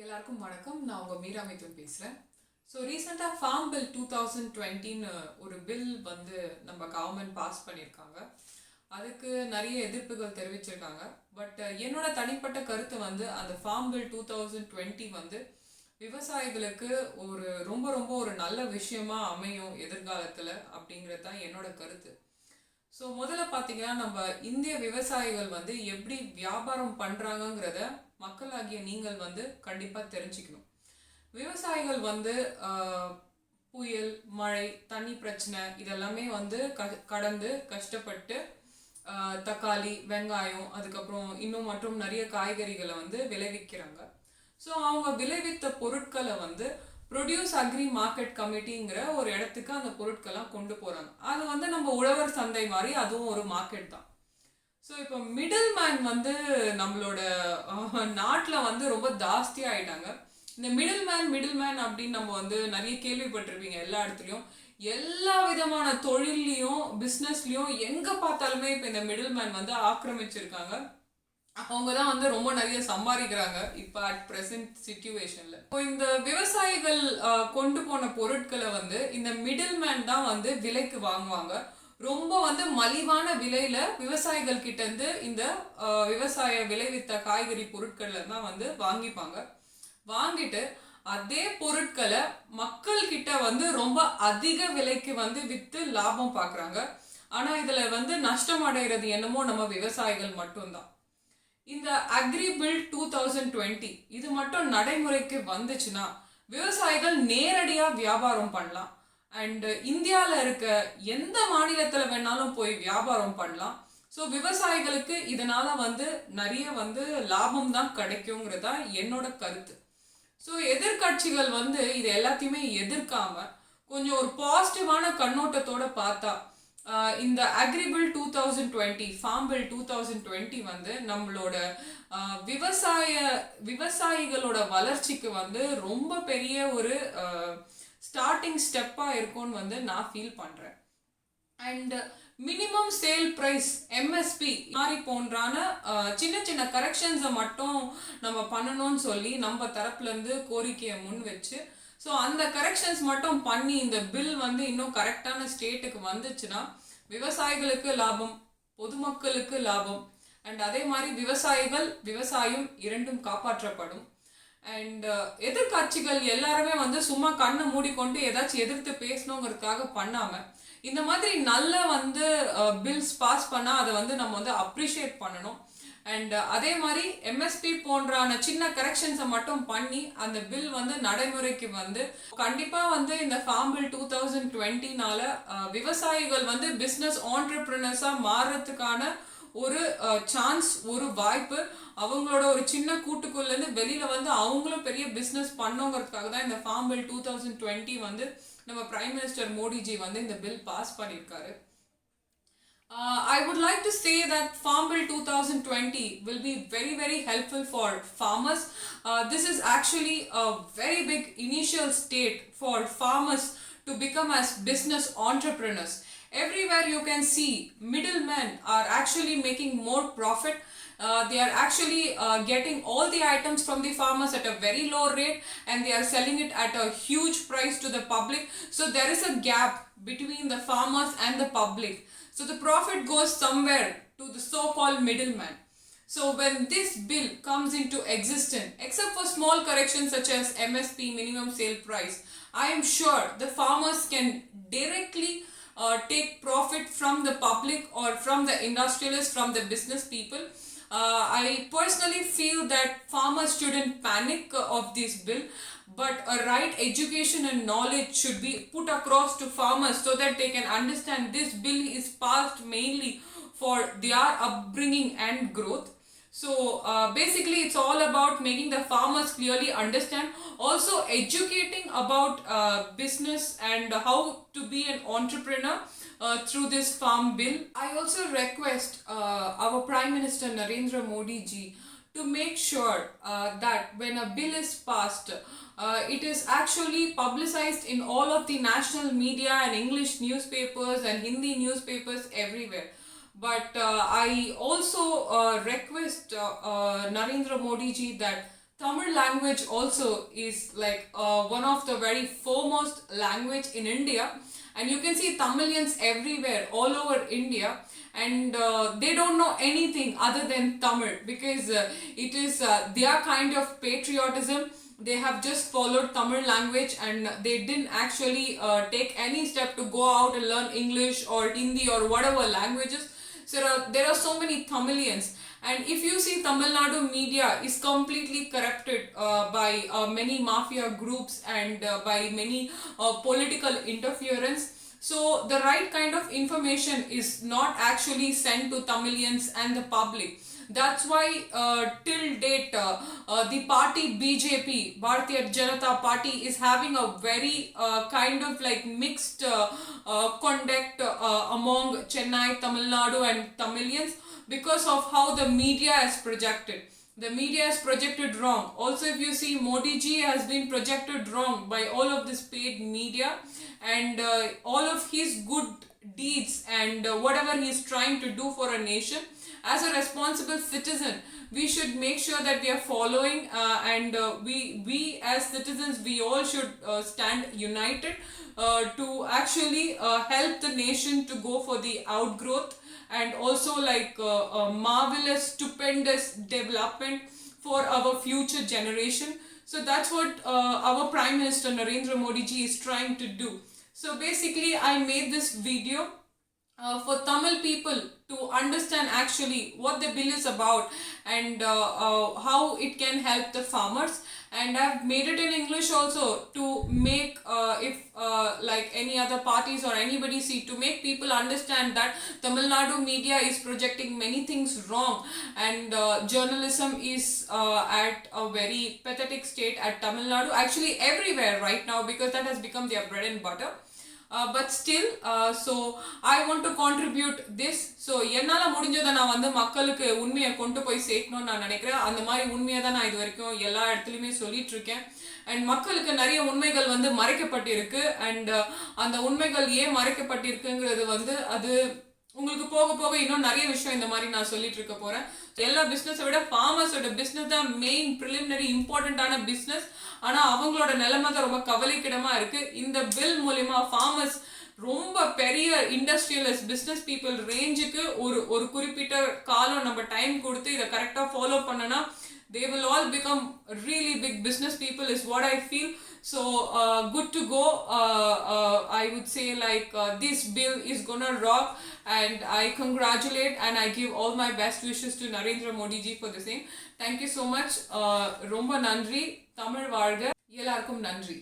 எல்லாருக்கும் வணக்கம். நான் உங்கள் மீரா மிதுன் பேசுகிறேன். ஸோ ரீசெண்டாக ஃபார்ம் பில் 2020ன்னு ஒரு பில் வந்து நம்ம கவர்மெண்ட் பாஸ் பண்ணியிருக்காங்க. அதுக்கு நிறைய எதிர்ப்புகள் தெரிவிச்சிருக்காங்க. பட் என்னோட தனிப்பட்ட கருத்து வந்து அந்த ஃபார்ம் பில் 2020 வந்து விவசாயிகளுக்கு ஒரு ரொம்ப ரொம்ப ஒரு நல்ல விஷயமா அமையும் எதிர்காலத்தில் அப்படிங்கிறது தான் என்னோட கருத்து. ஸோ முதல்ல பார்த்தீங்கன்னா நம்ம இந்திய விவசாயிகள் வந்து எப்படி வியாபாரம் பண்ணுறாங்கங்கிறத மக்களாகிய நீங்கள் வந்து கண்டிப்பாக தெரிஞ்சுக்கணும். விவசாயிகள் வந்து புயல், மழை, தண்ணி பிரச்சனை இதெல்லாமே வந்து கடந்து கஷ்டப்பட்டு தக்காளி, வெங்காயம், அதுக்கப்புறம் இன்னும் மற்றும் நிறைய காய்கறிகளை வந்து விளைவிக்கிறாங்க. ஸோ அவங்க விளைவித்த பொருட்களை வந்து ப்ரொடியூஸ் அக்ரி மார்க்கெட் கமிட்டிங்கிற ஒரு இடத்துக்கு அந்த பொருட்கள்லாம் கொண்டு போகிறாங்க. அது வந்து நம்ம உழவர் சந்தை மாதிரி அதுவும் ஒரு மார்க்கெட் தான். ஸோ இப்போ மிடில் மேன் வந்து நம்மளோட நாட்டில் வந்து ரொம்ப ஜாஸ்தியாக ஆயிட்டாங்க. இந்த மிடில் மேன் அப்படின்னு நம்ம வந்து நிறைய கேள்விப்பட்டிருப்பீங்க எல்லா இடத்துலையும். எல்லா விதமான தொழிலையும் பிஸ்னஸ்லையும் எங்கே பார்த்தாலுமே இப்போ இந்த மிடில் மேன் வந்து ஆக்கிரமிச்சிருக்காங்க. அவங்க தான் வந்து ரொம்ப நிறைய சம்பாதிக்கிறாங்க இப்போ அட் ப்ரெசன்ட் சிச்சுவேஷன்ல. இப்போ இந்த விவசாயிகள் கொண்டு போன பொருட்களை வந்து இந்த மிடில் மேன் தான் வந்து விலைக்கு வாங்குவாங்க. ரொம்ப வந்து மலிவான விலையில விவசாயிகள் கிட்ட இருந்து இந்த விவசாய விளைவித்த காய்கறி பொருட்கள்ல தான் வந்து வாங்கிப்பாங்க. வாங்கிட்டு அதே பொருட்களை மக்கள் கிட்ட வந்து ரொம்ப அதிக விலைக்கு வந்து வித்து லாபம் பார்க்குறாங்க. ஆனா இதுல வந்து நஷ்டம் அடைகிறது என்னமோ நம்ம விவசாயிகள் மட்டும்தான். இந்த அக்ரி பில் 2020 இது மட்டும் நடைமுறைக்கு வந்துச்சுன்னா விவசாயிகள் நேரடியா வியாபாரம் பண்ணலாம். அண்ட் இந்தியாவில் இருக்க எந்த மாநிலத்தில் வேணாலும் போய் வியாபாரம் பண்ணலாம். ஸோ விவசாயிகளுக்கு இதனால வந்து நிறைய வந்து லாபம் தான் கிடைக்குங்கிறதா என்னோட கருத்து. ஸோ எதிர்கட்சிகள் வந்து இது எல்லாத்தையுமே எதிர்க்காம கொஞ்சம் ஒரு பாசிட்டிவான கண்ணோட்டத்தோட பார்த்தா இந்த அக்ரி பில் 2020 ஃபார்ம் பில் 2020 வந்து நம்மளோட விவசாயிகளோட வளர்ச்சிக்கு வந்து ரொம்ப பெரிய ஒரு ஸ்டார்டிங் ஸ்டெப்பாக இருக்கும்னு வந்து நான் ஃபீல் பண்ணுறேன். And minimum sale price MSP மாதிரி போன்றான சின்ன சின்ன கரெக்ஷன்ஸை மட்டும் நம்ம பண்ணணும்னு சொல்லி நம்ம தரப்புலேருந்து கோரிக்கையை முன் வச்சு ஸோ அந்த கரெக்ஷன்ஸ் மட்டும் பண்ணி இந்த பில் வந்து இன்னும் கரெக்டான ஸ்டேட்டுக்கு வந்துச்சுன்னா விவசாயிகளுக்கு லாபம், பொதுமக்களுக்கு லாபம். அண்ட் அதே மாதிரி விவசாயம் இரண்டும் காப்பாற்றப்படும். அண்ட் எதிர்கட்சிகள் எல்லாருமே வந்து சும்மா கண்ணை மூடிக்கொண்டு ஏதாச்சும் எதிர்த்து பேசணுங்கிறதுக்காக பண்ணாம இந்த மாதிரி நல்ல வந்து பில்ஸ் பாஸ் பண்ணால் அதை வந்து நம்ம வந்து அப்ரிஷியேட் பண்ணணும். அண்ட் அதே மாதிரி எம்எஸ்பி போன்றான சின்ன கரெக்ஷன்ஸை மட்டும் பண்ணி அந்த பில் வந்து நடைமுறைக்கு வந்து கண்டிப்பாக வந்து இந்த ஃபார்ம் பில் 2020னால விவசாயிகள் வந்து பிஸ்னஸ் ஆண்டர்பிரினர்ஸாக மாறுறதுக்கான ஒரு சான்ஸ், ஒரு வாய்ப்பு, அவங்களோட ஒரு சின்ன கூட்டுக்குள்ளேருந்து வெளியில் வந்து அவங்களும் பெரிய பிஸ்னஸ் பண்ணுங்கிறதுக்காக தான் இந்த ஃபார்ம் பில் 2020 வந்து நம்ம பிரைம் மினிஸ்டர் மோடிஜி வந்து இந்த பில் பாஸ் பண்ணியிருக்காரு. I would like to say that Farm Bill 2020 will be very very helpful for farmers. This is actually a very big initial state for farmers to become as business entrepreneurs. Everywhere you can see middlemen are actually making more profit. They are actually getting all the items from the farmers at a very low rate and they are selling it at a huge price to the public. So there is a gap between the farmers and the public. So the profit goes somewhere to the so-called middleman. So when this bill comes into existence, except for small corrections such as MSP, minimum sale price, I am sure the farmers can directly take profit from the public or from the industrialists, from the business people. I personally feel that farmers shouldn't panic of this bill, but a right education and knowledge should be put across to farmers so that they can understand this bill is passed mainly for their upbringing and growth. So basically it's all about making the farmers clearly understand, also educating about business and how to be an entrepreneur through this farm bill. I also request our Prime Minister Narendra Modi ji to make sure that when a bill is passed, it is actually publicized in all of the national media and English newspapers and Hindi newspapers everywhere. But I also request Narendra Modi ji that Tamil language also is like one of the very foremost language in India, and you can see Tamilians everywhere all over India, and they don't know anything other than Tamil, because it is their kind of patriotism. They have just followed Tamil language, and they didn't actually take any step to go out and learn English or Hindi or whatever languages. So there are so many Tamilians, and if you see, Tamil Nadu media is completely corrupted by many mafia groups and by many political interference. So the right kind of information is not actually sent to Tamilians and the public. That's why till date the party BJP, Bharatiya Janata Party, is having a very kind of like mixed conduct among Chennai, Tamil Nadu and Tamilians, because of how the media is projected. The media is projected wrong. Also, if you see, Modi ji has been projected wrong by all of this paid media, and all of his good deeds and whatever he is trying to do for a nation. As a responsible citizen, we should make sure that we are following, and we as citizens, we all should stand united to actually help the nation to go for the outgrowth, and also like marvelous, stupendous development for our future generation. So that's what our Prime Minister Narendra Modi ji is trying to do. So basically, I made this video for Tamil people to understand actually what the bill is about, and how it can help the farmers. And I've made it in English also to make if like any other parties or anybody see, to make people understand that Tamil Nadu media is projecting many things wrong, and journalism is at a very pathetic state at Tamil Nadu, actually everywhere right now, because that has become their bread and butter. But still, so I want to contribute this. So என்னால் முடிஞ்சதை நான் வந்து மக்களுக்கு உண்மையை கொண்டு போய் சேர்க்கணும்னு நான் நினைக்கிறேன். அந்த மாதிரி உண்மையை தான் நான் இது வரைக்கும் எல்லா இடத்துலையுமே சொல்லிட்டு இருக்கேன். அண்ட் மக்களுக்கு நிறைய உண்மைகள் வந்து மறைக்கப்பட்டிருக்கு, அண்ட் அந்த உண்மைகள் ஏன் மறைக்கப்பட்டிருக்குங்கிறது வந்து அது உங்களுக்கு போக போக இன்னும் நிறைய விஷயம் இந்த மாதிரி நான் சொல்லிட்டு இருக்க போறேன். எல்லா பிஸ்னஸை விட ஃபார்மர்ஸோட பிஸ்னஸ் தான் மெயின் ப்ரிலிமினரி இம்பார்ட்டண்ட்டான பிஸ்னஸ். ஆனால் அவங்களோட நிலைமை தான் ரொம்ப கவலைக்கிடமா இருக்கு. இந்த பில் மூலிமா ஃபார்மர்ஸ் ரொம்ப பெரிய இண்டஸ்ட்ரியலிஸ்ட் பிஸ்னஸ் பீப்புள் ரேஞ்சுக்கு ஒரு குறிப்பிட்ட காலம் நம்ம டைம் கொடுத்து இதை கரெக்டாக ஃபாலோ பண்ணனா they will all become really big business people, is what I feel. So good to go. I would say like this bill is gonna rock, and I congratulate and I give all my best wishes to Narendra Modi ji for the same. Thank you so much. Romba nandri. Tamil varga. Ellarkum nandri.